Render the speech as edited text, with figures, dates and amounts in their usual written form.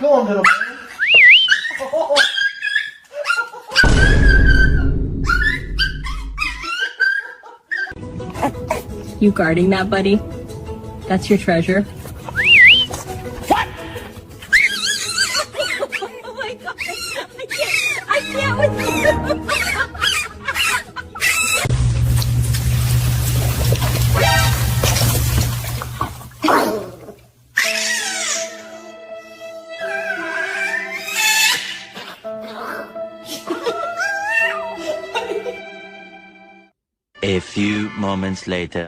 Go on, little man. You guarding that, buddy? That's your treasure? What? Oh my god. I can't with you. A few moments later.